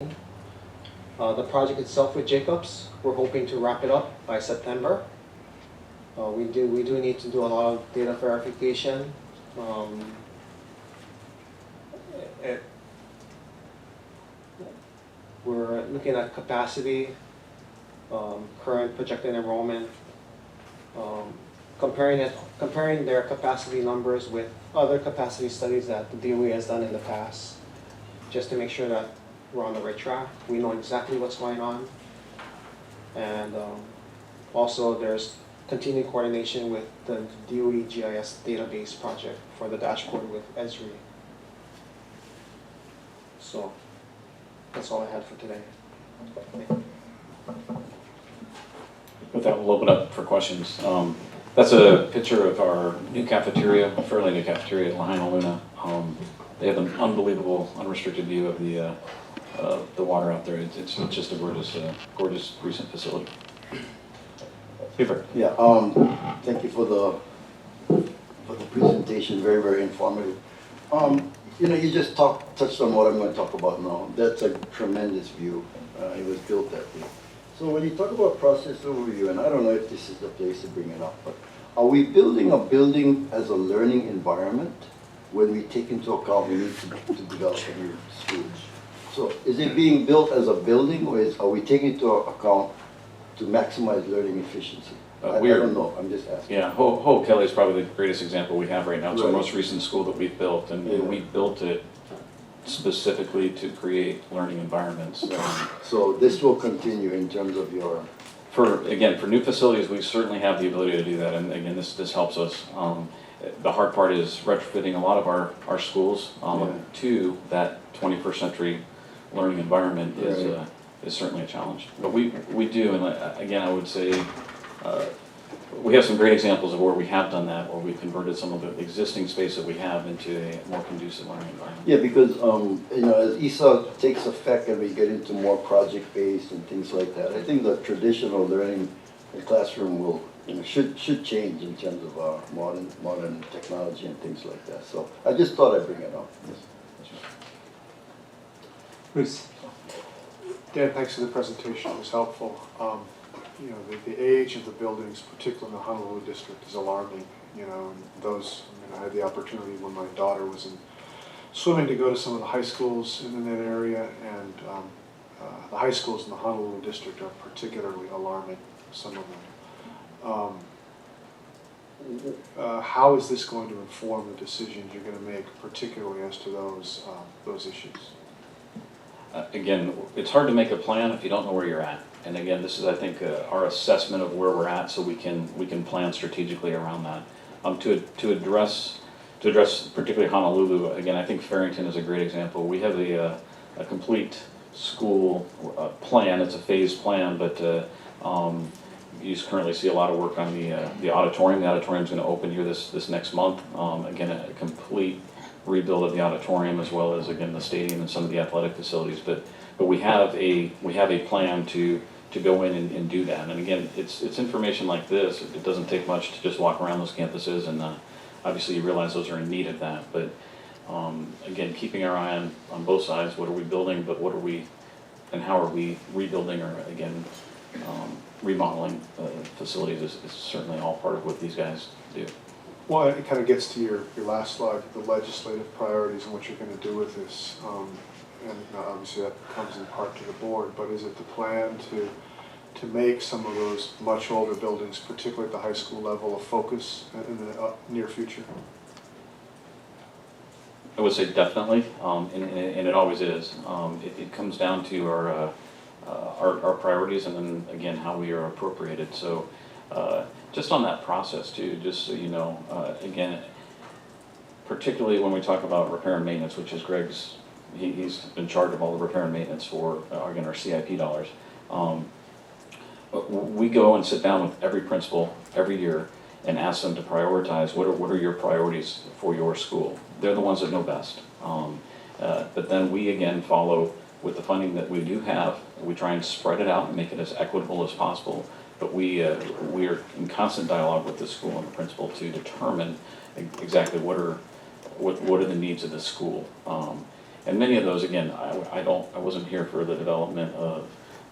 The project itself with Jacobs, we're hoping to wrap it up by September. We do need to do a lot of data verification. It, we're looking at capacity, current projected enrollment, comparing their capacity numbers with other capacity studies that the DOE has done in the past, just to make sure that we're on the right track. We know exactly what's going on. And also there's continued coordination with the DOE GIS database project for the dashboard with Esri. So that's all I had for today. With that, we'll open up for questions. That's a picture of our new cafeteria, a fairly new cafeteria at Lahaina Luna. They have an unbelievable, unrestricted view of the water out there. It's just a gorgeous recent facility. Peter. Yeah, thank you for the presentation, very, very informative. You just touched on what I'm going to talk about now. That's a tremendous view. It was built that way. So when you talk about process overview, and I don't know if this is the place to bring it up, but are we building a building as a learning environment when we take into account we need to develop a new school? So is it being built as a building, or are we taking into account to maximize learning efficiency? I don't know, I'm just asking. Yeah, Ho Kelly is probably the greatest example we have right now. It's Right. our most recent school that we've built, and we built it specifically to create learning environments. So this will continue in terms of your... For new facilities, we certainly have the ability to do that, and again, this helps us. The hard part is retrofitting a lot of our schools to that 21st century learning environment is certainly a challenge. But we do, and again, I would say we have some great examples of where we have done that, where we've converted some of the existing space that we have into a more conducive learning environment. Yeah, because as ESA takes effect and we get into more project-based and things like that, I think the traditional learning in classroom will should change in terms of modern technology and things like that. So I just thought I'd bring it up. Yes. Bruce. Dan, thanks for the presentation. It was helpful. The age of the buildings, particularly in the Honolulu district, is alarming. I had the opportunity when my daughter was in swimming to go to some of the high schools in that area, and the high schools in the Honolulu district are particularly alarming, some of them. How is this going to inform the decisions you're going to make, particularly as to those issues? Again, it's hard to make a plan if you don't know where you're at. And again, this is, I think, our assessment of where we're at, so we can plan strategically around that. To address particularly Honolulu, again, I think Farrington is a great example. We have a complete school plan. It's a phased plan, but you currently see a lot of work on the auditorium. The auditorium is going to open here this next month. Again, a complete rebuild of the auditorium, as well as again the stadium and some of the athletic facilities. But we have a plan to go in and do that. And again, it's information like this. It doesn't take much to just walk around those campuses, and obviously you realize those are in need of that. But again, keeping our eye on both sides. What are we building? But what are we, and how are we rebuilding, or again remodeling facilities is certainly all part of what these guys do. Well, it kind of gets to your last slide, the legislative priorities and what you're going to do with this. And obviously that comes in part to the board, but is it the plan to make some of those much older buildings, particularly at the high school level, a focus in the near future? I would say definitely, and it always is. It comes down to our priorities, and then again how we are appropriated. So just on that process too, just so you know, again, particularly when we talk about repair and maintenance, which is Greg's, he's in charge of all the repair and maintenance for again our CIP dollars. We go and sit down with every principal every year and ask them to prioritize what are your priorities for your school. They're the ones that know best. But then we again follow with the funding that we do have. We try and spread it out and make it as equitable as possible. But we are in constant dialogue with the school and the principal to determine exactly what are the needs of the school. And many of those, again, I wasn't here for the development of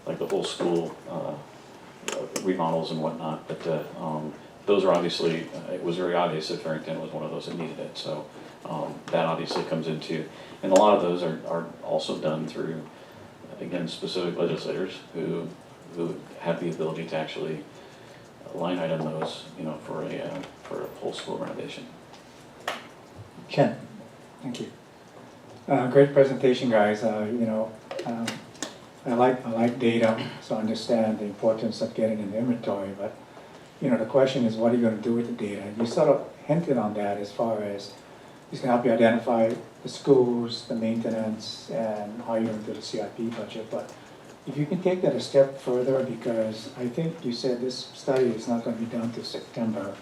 like the whole school remodels and whatnot, but those are obviously, it was very obvious that Farrington was one of those that needed it, so that obviously comes into, and a lot of those are also done through, again, specific legislators who have the ability to actually line item those, you know, for a whole school renovation. Ken, thank you. Great presentation, guys. You know, I like data, so I understand the importance of getting an inventory, but, you know, the question is, what are you gonna do with the data? You sort of hinted on that as far as it's gonna help you identify the schools, the maintenance, and how you're gonna do the CIP budget, but if you can take that a step further, because I think you said this study is not gonna be done till September,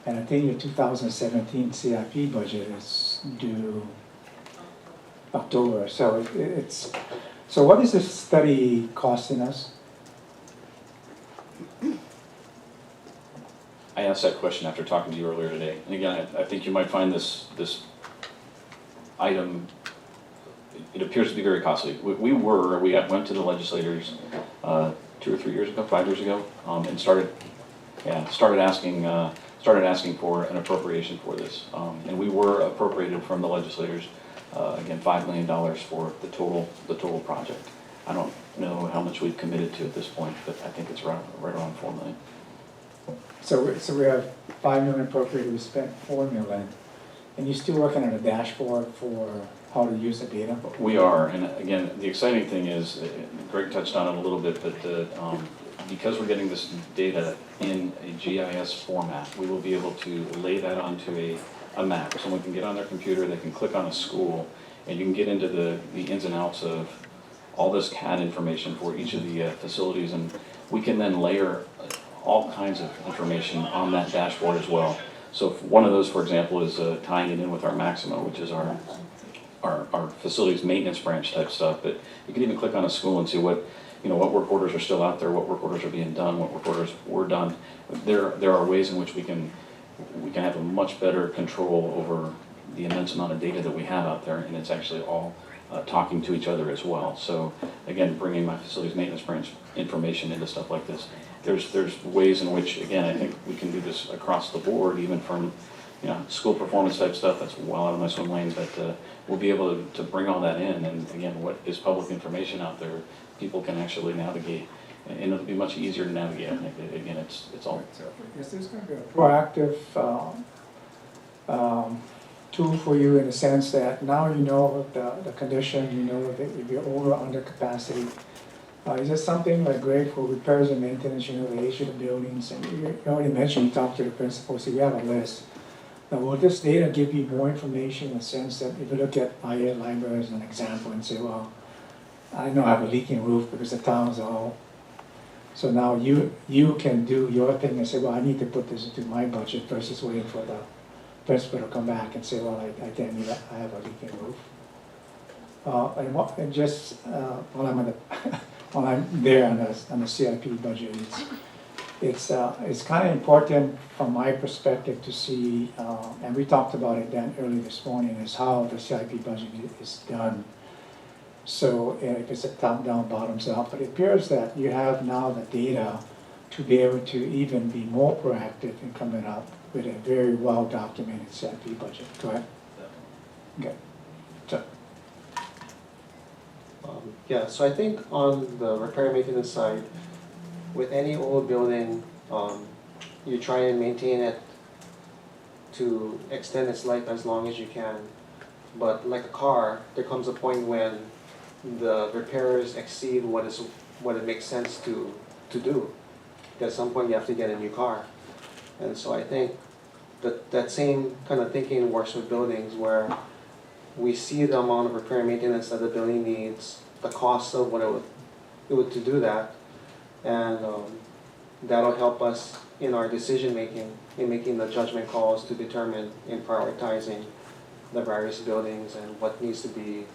and I think your 2017 CIP budget is due October, so so what is this study costing us? I asked that question after talking to you earlier today, and again, I think you might find this item, it appears to be very costly. We went to the legislators 2 or 3 years ago, 5 years ago, and started asking for an appropriation for this. And we were appropriated from the legislators, again, $5 million for the total project. I don't know how much we've committed to at this point, but I think it's right around $4 million. So we have $5 million appropriated, we spent $4 million, and you're still working on a dashboard for how to use the data? We are, and again, the exciting thing is, Greg touched on it a little bit, but because we're getting this data in a GIS format, we will be able to lay that onto a map. Someone can get on their computer, they can click on a school, and you can get into the ins and outs of all this CAD information for each of the facilities, and we can then layer all kinds of information on that dashboard as well. So if one of those, for example, is tying it in with our Maximo, which is our facilities maintenance branch type stuff, but you can even click on a school and see what work orders are still out there, what work orders are being done, what work orders were done. There are ways in which we can have a much better control over the immense amount of data that we have out there, and it's actually all talking to each other as well. So again, bringing my facilities maintenance branch information into stuff like this, there's ways in which, again, I think we can do this across the board, even from school performance type stuff that's well out of my swim lane, but we'll be able to bring all that in, and again, what is public information out there, people can actually navigate, and it'll be much easier to navigate. I think, again, it's all. Yes, there's going to be a proactive tool for you in the sense that now you know the condition, you know if you're over or under capacity. Is this something like Greg for repairs and maintenance, the age of the buildings, and you already mentioned, you talked to the principal, so you have a list. Now, will this data give you more information in the sense that if you look at IA Library as an example and say, well, I know I have a leaking roof because the town's all. So now you can do your thing and say, well, I need to put this into my budget versus waiting for the principal to come back and say, well, I can't do that, I have a leaking roof. And just while I'm while I'm there on the CIP budget, it's kind of important from my perspective to see, and we talked about it then early this morning, is how the CIP budget is done. So if it's a top-down, bottoms-up, but it appears that you have now the data to be able to even be more proactive in coming up with a very well-documented CIP budget, correct? Okay. So. Yeah, so I think on the repair and maintenance side, with any old building, you try and maintain it to extend its life as long as you can. But like a car, there comes a point when the repairs exceed what it makes sense to do. At some point you have to get a new car. And so I think that same kind of thinking works with buildings, where we see the amount of repair and maintenance that the building needs, the cost of what it would to do that, and that'll help us in our decision making, in making the judgment calls to determine in prioritizing the various buildings and what needs to be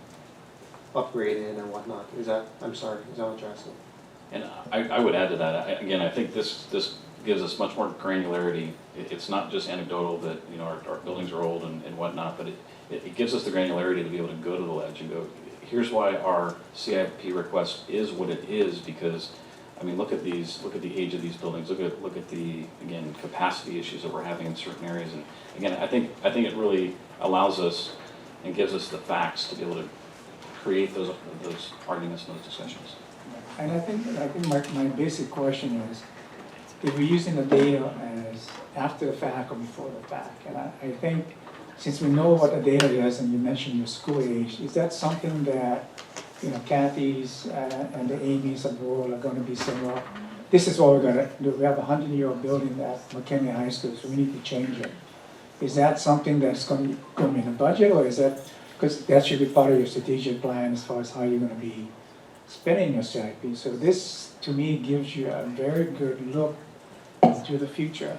upgraded and whatnot. I'm sorry, is that what you're asking? And I would add to that, again, I think this gives us much more granularity. It's not just anecdotal that our buildings are old and whatnot, but it gives us the granularity to be able to go to the ledge and go, here's why our CIP request is what it is, because, I mean, look at the age of these buildings, look at the, again, capacity issues that we're having in certain areas. And again, I think it really allows us and gives us the facts to be able to create those arguments and those discussions. And I think my basic question is, if we're using the data as after the fact or before the fact? And I think, since we know what the data is, and you mentioned your school age, is that something that, you know, Kathy's and the Amy's of the world are gonna be saying, well, this is what we're gonna do, we have a 100-year-old building at McKinley High School, so we need to change it. Is that something that's gonna be in the budget, or is that, because that should be part of your strategic plan as far as how you're gonna be spending your CIP? So this, to me, gives you a very good look into the future.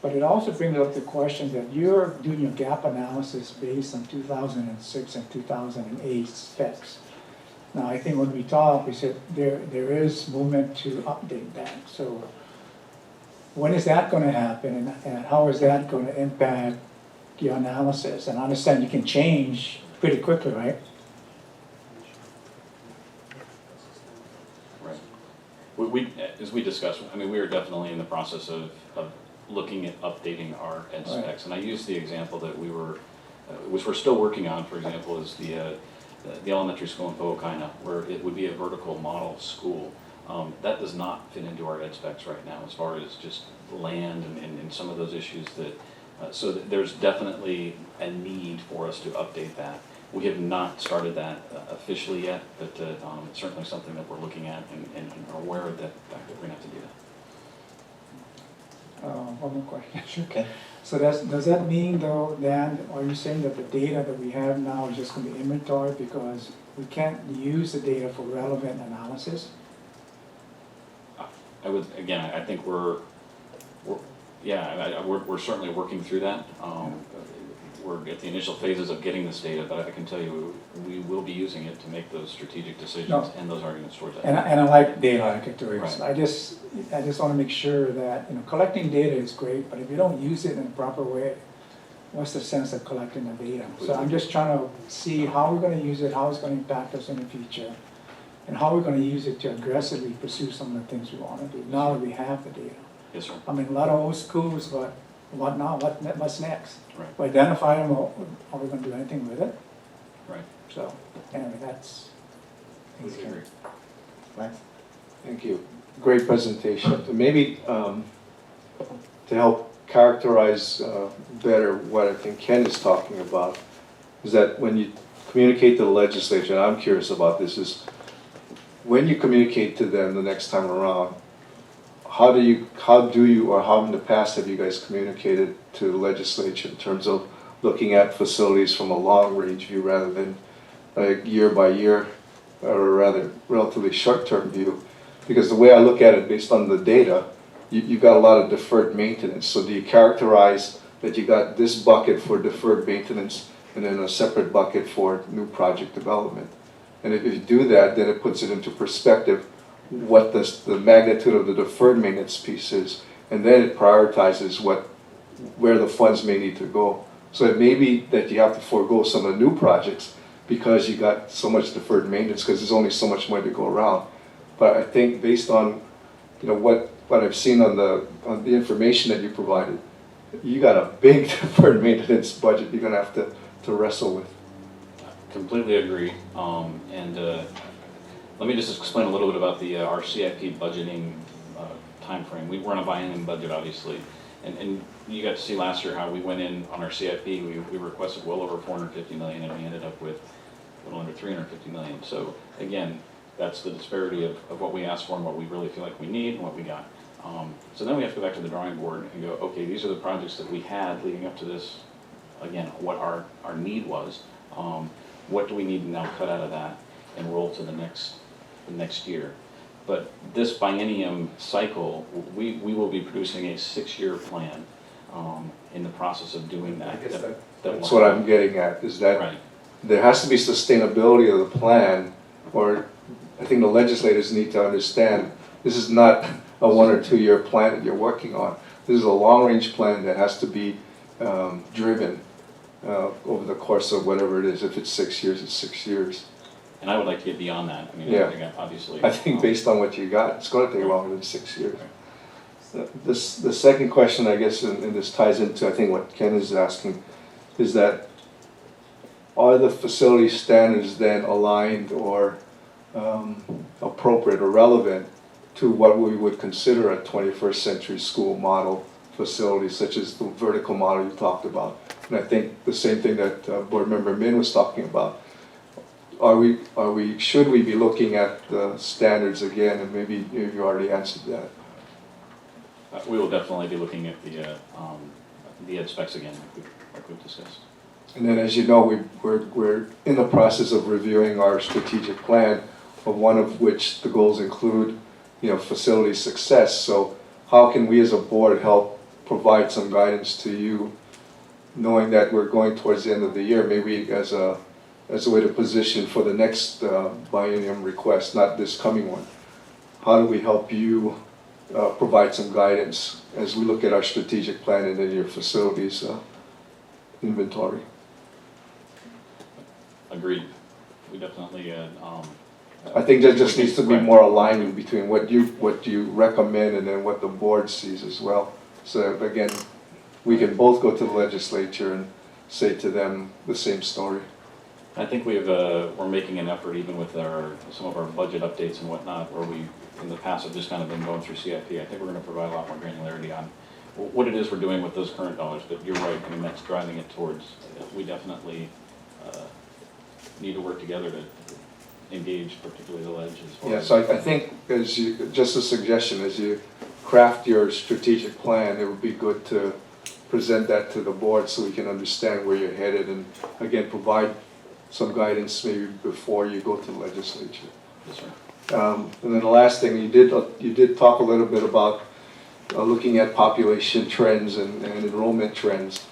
But it also brings up the question that you're doing your gap analysis based on 2006 and 2008 specs. Now, I think when we talked, we said there is movement to update that. So when is that going to happen, and how is that going to impact your analysis? And I understand you can change pretty quickly, right? Right. As we discussed, I mean, we are definitely in the process of looking at updating our ed specs. Right. And I used the example that we were, which we're still working on, for example, is the elementary school in Pohokaina, where it would be a vertical model school. That does not fit into our ed specs right now, as far as just land and some of those issues that, so there's definitely a need for us to update that. We have not started that officially yet, but it's certainly something that we're looking at and are aware of the fact that we're going to have to do that. One more question. Okay. So does that mean, though, Dan, are you saying that the data that we have now is just going to be inventory because we can't use the data for relevant analysis? I would, again, I think we're certainly working through that. We're at the initial phases of getting this data, but I can tell you, we will be using it to make those strategic decisions No. and those arguments towards that. And I like data architecture. Right. I just want to make sure that, you know, collecting data is great, but if you don't use it in a proper way, what's the sense of collecting the data? So I'm just trying to see how we're going to use it, how it's going to impact us in the future, and how we're going to use it to aggressively pursue some of the things we want to do now that we have the data. Yes, sir. I mean, a lot of old schools, but what now? What's next? Right. We identify them, or are we going to do anything with it? Right. So, anyway, that's. Completely agree. Thank you. Great presentation. Maybe to help characterize better what I think Ken is talking about, is that when you communicate to the legislature, and I'm curious about this, is when you communicate to them the next time around, how in the past have you guys communicated to the legislature in terms of looking at facilities from a long range view rather than a year by year, or rather relatively short-term view? Because the way I look at it, based on the data, you've got a lot of deferred maintenance. So do you characterize that you got this bucket for deferred maintenance and then a separate bucket for new project development? And if you do that, then it puts it into perspective what the magnitude of the deferred maintenance piece is, and then it prioritizes where the funds may need to go. So it may be that you have to forego some of the new projects because you got so much deferred maintenance because there's only so much money to go around. But I think based on, you know, what I've seen on the information that you provided, you got a big deferred maintenance budget you're gonna have to wrestle with. Completely agree. Let me just explain a little bit about our CIP budgeting timeframe. We're on a biennium budget, obviously, and you got to see last year how we went in on our CIP. We requested well over 450 million, and we ended up with a little under 350 million. So again, that's the disparity of what we asked for and what we really feel like we need and what we got. So then we have to go back to the drawing board and go, okay, these are the projects that we had leading up to this. Again, what our need was. What do we need to now cut out of that and roll to the next year? But this biennium cycle, we will be producing a 6-year plan in the process of doing that. I guess that's what I'm getting at, is that Right. there has to be sustainability of the plan, or I think the legislators need to understand this is not a 1 or 2 year plan that you're working on. This is a long range plan that has to be driven over the course of whatever it is. If it's 6 years, it's 6 years. And I would like to get beyond that. I mean, Yeah. again, obviously. I think based on what you got, it's gonna take longer than 6 years. The second question, I guess, and this ties into, I think, what Ken is asking, is that are the facility standards then aligned or appropriate or relevant to what we would consider a 21st century school model facility, such as the vertical model you talked about? And I think the same thing that Board Member Min was talking about. Should we be looking at the standards again? And maybe you already answered that. We will definitely be looking at the ed specs again, like we've discussed. And then, as you know, we're in the process of reviewing our strategic plan, of one of which the goals include, facility success. So how can we as a board help provide some guidance to you, knowing that we're going towards the end of the year, maybe as a way to position for the next biennium request, not this coming one? How do we help you provide some guidance as we look at our strategic plan and then your facilities inventory? Agreed. We definitely, I think there just needs to be more alignment between what you recommend and then what the board sees as well. So that, again, we can both go to the legislature and say to them the same story. I think we're making an effort even with some of our budget updates and whatnot, where we, in the past, have just kind of been going through CIP. I think we're gonna provide a lot more granularity on what it is we're doing with those current dollars, but you're right, I mean, that's driving it towards, we definitely need to work together to engage, particularly the ledge as far Yeah, as. so I think just a suggestion, as you craft your strategic plan, it would be good to present that to the board so we can understand where you're headed and, again, provide some guidance maybe before you go to the legislature. Yes, sir. And then the last thing, you did talk a little bit about looking at population trends and enrollment trends.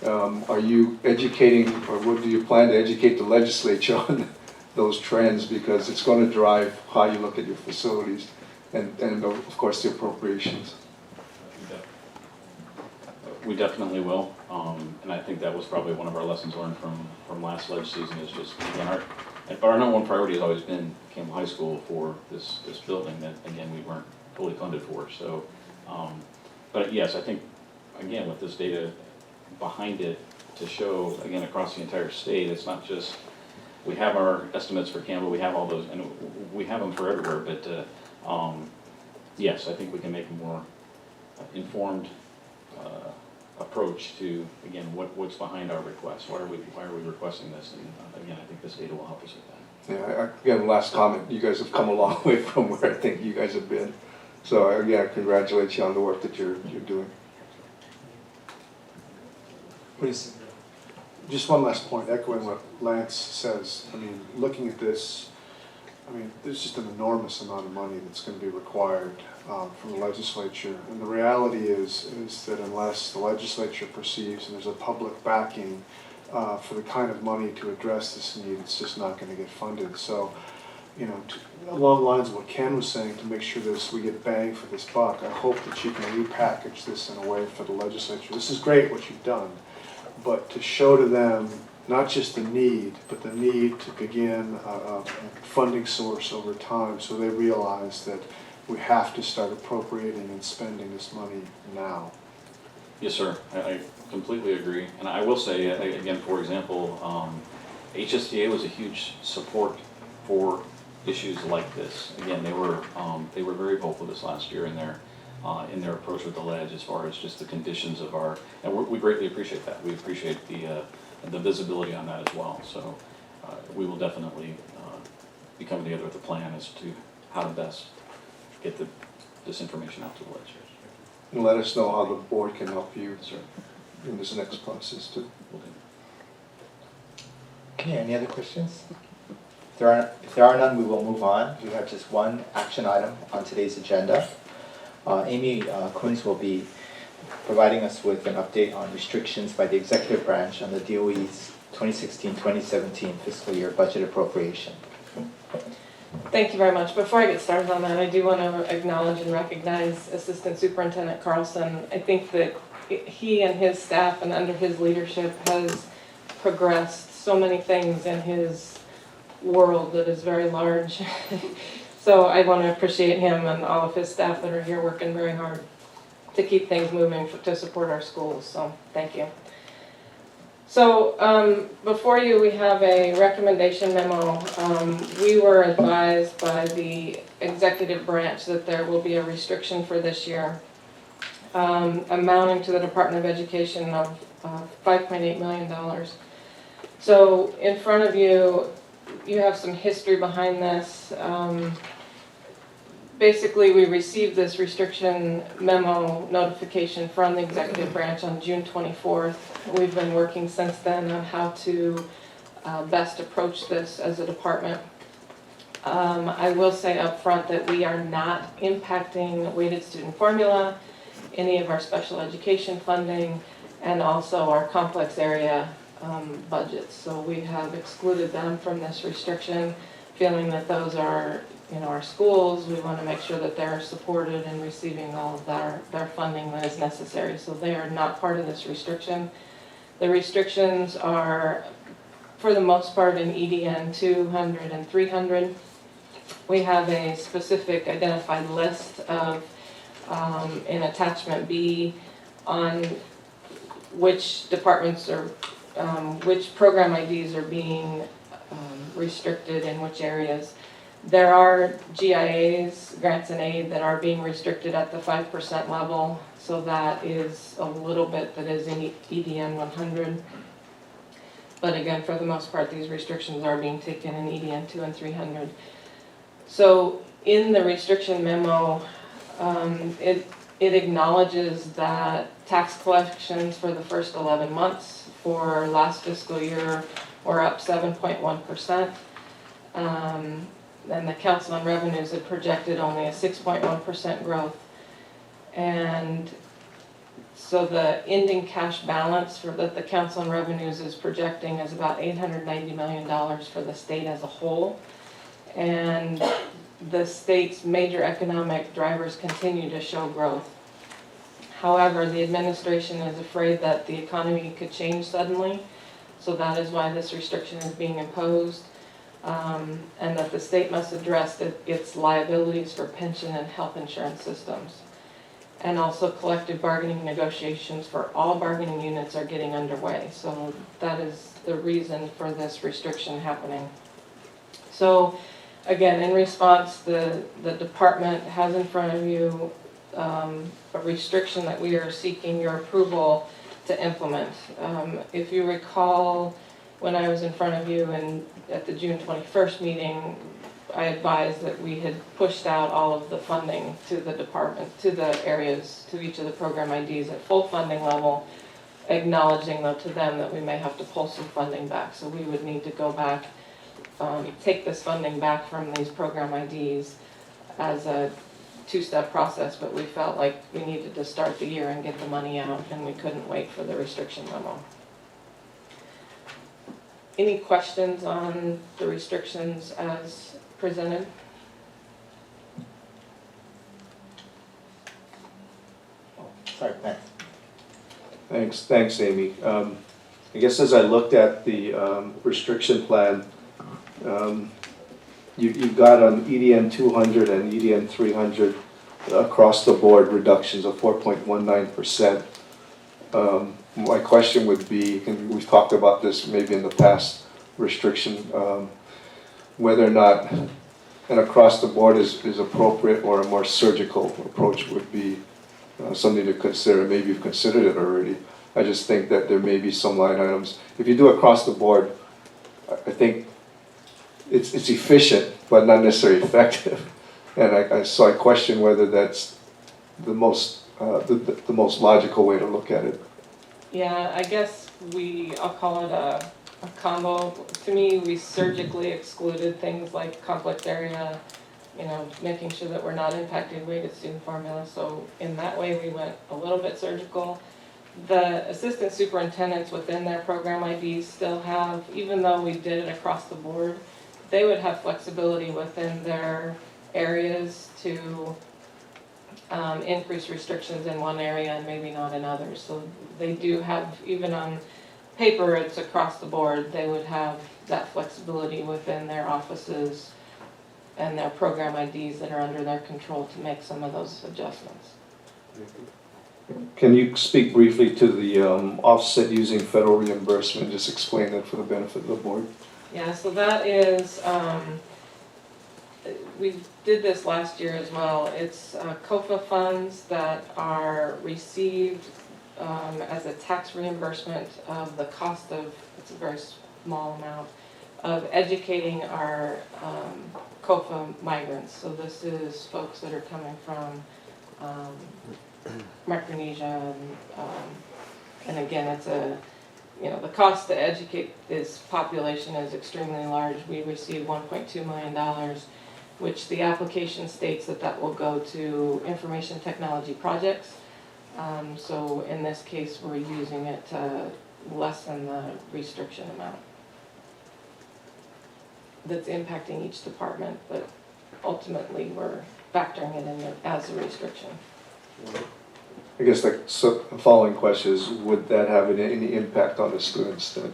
Are you educating, or what do you plan to educate the legislature on those trends? Because it's going to drive how you look at your facilities and of course the appropriations. We definitely will, and I think that was probably one of our lessons learned from last ledge season, is just, again, our number one priority has always been Campbell High School for this building that, again, we weren't fully funded for. So, but yes, I think, again, with this data behind it to show, again, across the entire state, it's not just, we have our estimates for Campbell, we have all those, and we have them for everywhere, but yes, I think we can make a more informed approach to, again, what's behind our request. Why are we requesting this? And again, I think this data will help us with that. Yeah, again, last comment, you guys have come a long way from where I think you guys have been. So again, I congratulate you on the work that you're doing. Please. Just one last point, echoing what Lance says. I mean, looking at this, there's just an enormous amount of money that's going to be required from the legislature. And the reality is that unless the legislature perceives and there's a public backing for the kind of money to address this need, it's just not going to get funded. So, along the lines of what Ken was saying, to make sure that we get bang for this buck, I hope that you can repackage this in a way for the legislature. This is great what you've done, but to show to them not just the need, but the need to begin a funding source over time, so they realize that we have to start appropriating and spending this money now. Yes, sir. I completely agree. And I will say, again, for example, HSTA was a huge support for issues like this. Again, they were very vocal this last year in their approach with the ledge, as far as just the conditions of our, and we greatly appreciate that. We appreciate the visibility on that as well. So we will definitely be coming together with a plan as to how to best get this information out to the legislators. And let us know how the board can help you Yes, sir. in this next process too. Will do. Okay, any other questions? If there are none, we will move on. We have just one action item on today's agenda. Amy Kunz will be providing us with an update on restrictions by the executive branch on the DOE's 2016-2017 fiscal year budget appropriation. Thank you very much. Before I get started on that, I do want to acknowledge and recognize Assistant Superintendent Carlson. I think that he and his staff and under his leadership has progressed so many things in his world that is very large. So I want to appreciate him and all of his staff that are here working very hard to keep things moving to support our schools, so thank you. So before you, we have a recommendation memo. We were advised by the executive branch that there will be a restriction for this year amounting to the Department of Education of $5.8 million. So in front of you, you have some history behind this. Basically, we received this restriction memo notification from the executive branch on June 24th. We've been working since then on how to best approach this as a department. I will say up front that we are not impacting weighted student formula, any of our special education funding, and also our complex area budgets. So we have excluded them from this restriction, feeling that those are our schools. We want to make sure that they're supported and receiving all of their funding that is necessary. So they are not part of this restriction. The restrictions are, for the most part, in EDN 200 and 300. We have a specific identified list of, in attachment B, on which departments or which program IDs are being restricted in which areas. There are GIAs, grants and aid, that are being restricted at the 5% level, so that is a little bit that is in EDN 100. But again, for the most part, these restrictions are being taken in EDN 2 and 300. So in the restriction memo, it acknowledges that tax collections for the first 11 months for last fiscal year were up 7.1%. And the Council on Revenues had projected only a 6.1% growth. And so the ending cash balance that the Council on Revenues is projecting is about $890 million for the state as a whole. And the state's major economic drivers continue to show growth. However, the administration is afraid that the economy could change suddenly, so that is why this restriction is being imposed. And that the state must address its liabilities for pension and health insurance systems. And also collective bargaining negotiations for all bargaining units are getting underway. So that is the reason for this restriction happening. So again, in response, the department has in front of you a restriction that we are seeking your approval to implement. If you recall, when I was in front of you and at the June 21st meeting, I advised that we had pushed out all of the funding to the department, to the areas, to each of the program IDs at full funding level, acknowledging though to them that we may have to pull some funding back. So we would need to go back, take this funding back from these program IDs as a two-step process, but we felt like we needed to start the year and get the money out, and we couldn't wait for the restriction memo. Any questions on the restrictions as presented? Oh, sorry, Matt. Thanks, Amy. I guess as I looked at the restriction plan, you've got on EDN 200 and EDN 300 across the board reductions of 4.19%. My question would be, and we've talked about this maybe in the past, restriction, whether or not an across the board is appropriate or a more surgical approach would be something to consider. Maybe you've considered it already. I just think that there may be some line items. If you do across the board, I think it's efficient, but not necessarily effective. And so I question whether that's the most logical way to look at it. Yeah, I guess I'll call it a combo. To me, we surgically excluded things like complex area, making sure that we're not impacting weighted student formula. So in that way, we went a little bit surgical. The assistant superintendents within their program IDs still have, even though we did it across the board, they would have flexibility within their areas to increase restrictions in one area and maybe not in others. So they do have, even on paper, it's across the board. They would have that flexibility within their offices and their program IDs that are under their control to make some of those adjustments. Can you speak briefly to the offset using federal reimbursement? Just explain that for the benefit of the board. Yeah, so that is, we did this last year as well. It's COFA funds that are received as a tax reimbursement of the cost of, it's a very small amount, of educating our COFA migrants. So this is folks that are coming from Micronesia, and again, it's a, you know, the cost to educate this population is extremely large. We received $1.2 million, which the application states that that will go to information technology projects. So in this case, we're using it to lessen the restriction amount that's impacting each department, but ultimately we're factoring it in as a restriction. I guess so the following question is, would that have any impact on the students then?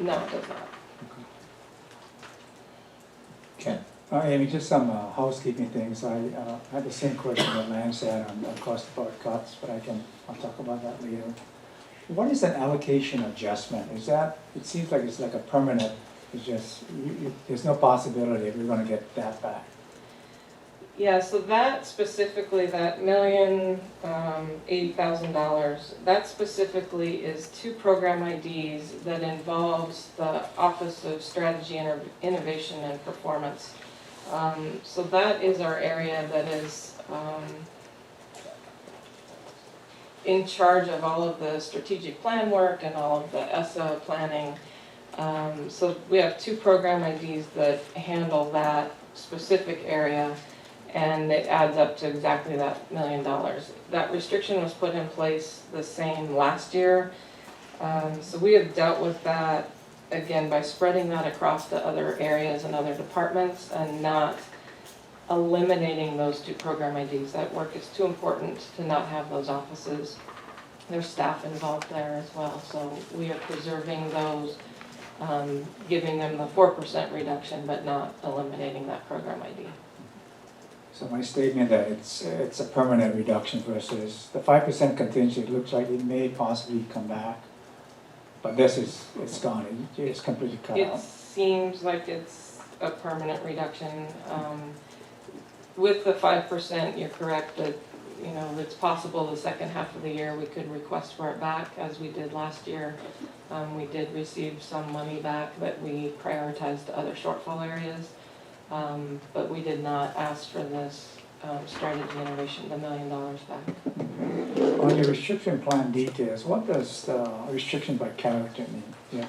No, it does not. Ken? Amy, just some housekeeping things. I had the same question that Lance had on the cost of our cuts, but I'll talk about that later. What is an allocation adjustment? Is that, it seems like it's like a permanent, it's just, there's no possibility we're gonna get that back. Yeah, so that specifically, that $1,080,000, that specifically is 2 program IDs that involves the Office of Strategy, Innovation, and Performance. So that is our area that is in charge of all of the strategic plan work and all of the ESSA planning. So we have 2 program IDs that handle that specific area, and it adds up to exactly that $1 million. That restriction was put in place the same last year. So we have dealt with that, again, by spreading that across to other areas and other departments and not eliminating those 2 program IDs. That work is too important to not have those offices. There's staff involved there as well, so we are preserving those, giving them the 4% reduction, but not eliminating that program ID. So my statement that it's a permanent reduction versus the 5% contingency, it looks like it may possibly come back. But this is, it's gone, it's completely cut It out. seems like it's a permanent reduction. With the 5%, you're correct that, you know, it's possible the second half of the year we could request for it back, as we did last year. We did receive some money back that we prioritized to other shortfall areas. But we did not ask for this strategy innovation, the $1 million back. On your restriction plan details, what does restriction by character mean? Yeah.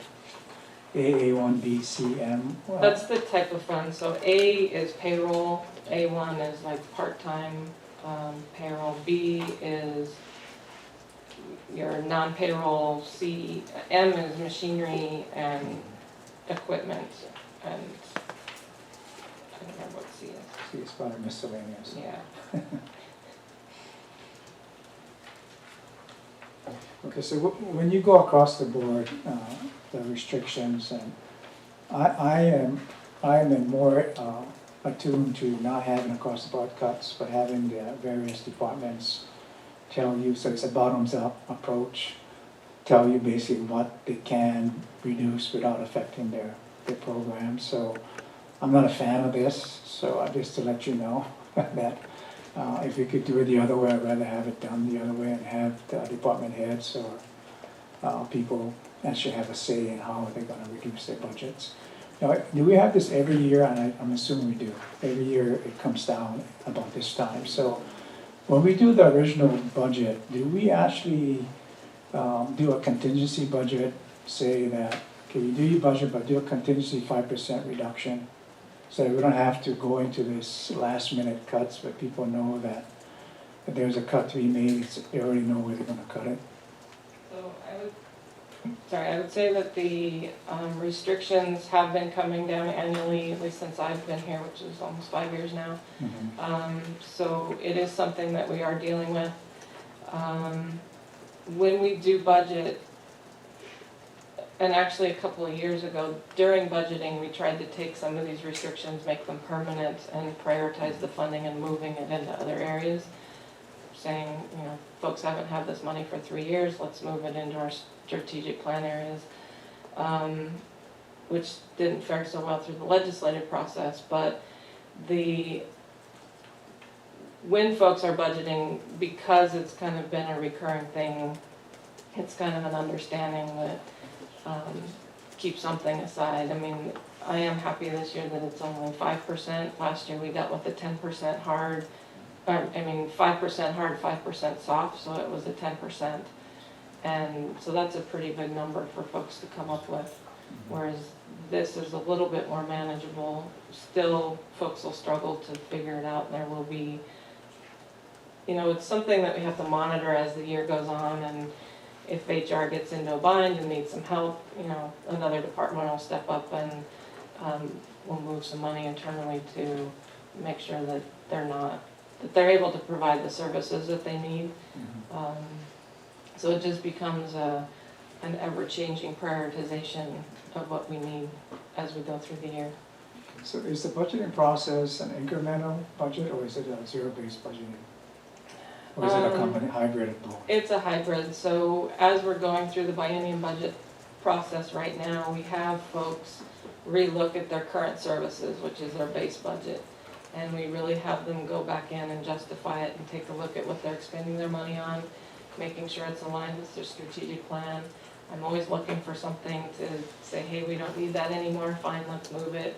AA1, B, C, M? Well, That's the type of fund. So A is payroll, A1 is like part-time payroll, B is your non-payroll, C, M is machinery and equipment, and I don't remember what C is. C is part of miscellaneous. Yeah. Okay, so when you go across the board, the restrictions, and I am more attuned to not having across the board cuts, but having the various departments tell you, so it's a bottoms-up approach, tell you basically what they can reduce without affecting their program. So I'm not a fan of this, so just to let you know that if we could do it the other way, I'd rather have it done the other way and have the department heads or people actually have a say in how they're gonna reduce their budgets. Now, do we have this every year? And I'm assuming we do. Every year it comes down about this time. So when we do the original budget, do we actually do a contingency budget, say that, okay, you do your budget, but do a contingency 5% reduction? So we don't have to go into this last minute cuts, but people know that there's a cut to be made, they already know where they're gonna cut it. So I would say that the restrictions have been coming down annually, at least since I've been here, which is almost 5 years now. So it is something that we are dealing with. When we do budget, And actually, a couple of years ago, during budgeting, we tried to take some of these restrictions, make them permanent, and prioritize the funding and moving it into other areas. Saying, you know, folks haven't had this money for 3 years, let's move it into our strategic plan areas. Which didn't fare so well through the legislative process, but when folks are budgeting, because it's kind of been a recurring thing, it's kind of an understanding that keep something aside. I mean, I am happy this year that it's only 5%. Last year we dealt with a 10% hard, 5% hard, 5% soft, so it was a 10%. And so that's a pretty big number for folks to come up with. Whereas this is a little bit more manageable. Still, folks will struggle to figure it out, and there will be, you know, it's something that we have to monitor as the year goes on, and if HR gets into a bind and needs some help, you know, another department will step up and we'll move some money internally to make sure that they're able to provide the services that they need. So it just becomes an ever-changing prioritization of what we need as we go through the year. So is the budgeting process an incremental budget, or is it a zero-based budgeting? Or is it a company hybrid of both? It's a hybrid, so as we're going through the biennium budget process right now, we have folks relook at their current services, which is their base budget. And we really have them go back in and justify it and take a look at what they're expending their money on, making sure it's aligned with their strategic plan. I'm always looking for something to say, hey, we don't need that anymore, fine, let's move it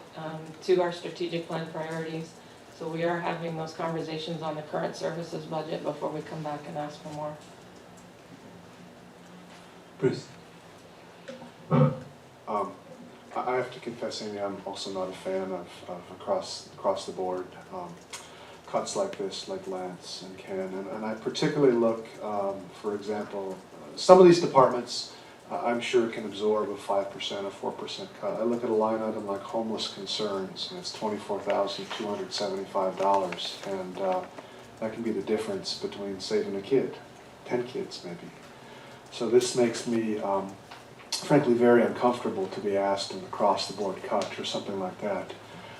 to our strategic plan priorities. So we are having those conversations on the current services budget before we come back and ask for more. Bruce? I have to confess, Amy, I'm also not a fan of across the board cuts like this, like Lance and Ken. And I particularly look, for example, some of these departments I'm sure can absorb a 5% or 4% cut. I look at a line item like homeless concerns, and it's $24,275, and that can be the difference between saving a kid, 10 kids maybe. So this makes me, frankly, very uncomfortable to be asked an across-the-board cut or something like that.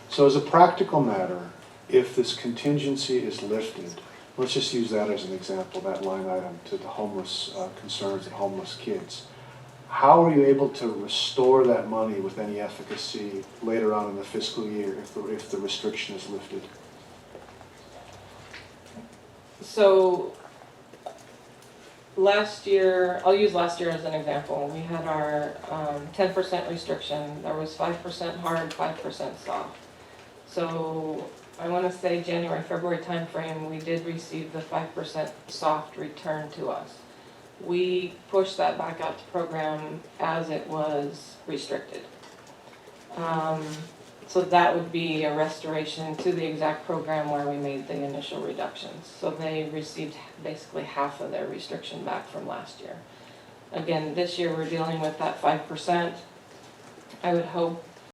So as a practical matter, if this contingency is lifted, let's just use that as an example, that line item to the homeless concerns and homeless kids. How are you able to restore that money with any efficacy later on in the fiscal year if the restriction is lifted? So last year, I'll use last year as an example. We had our 10% restriction. There was 5% hard, 5% soft. So I want to say January, February timeframe, we did receive the 5% soft return to us. We pushed that back out to program as it was restricted. So that would be a restoration to the exact program where we made the initial reductions. So they received basically half of their restriction back from last year. Again, this year we're dealing with that 5%. I would hope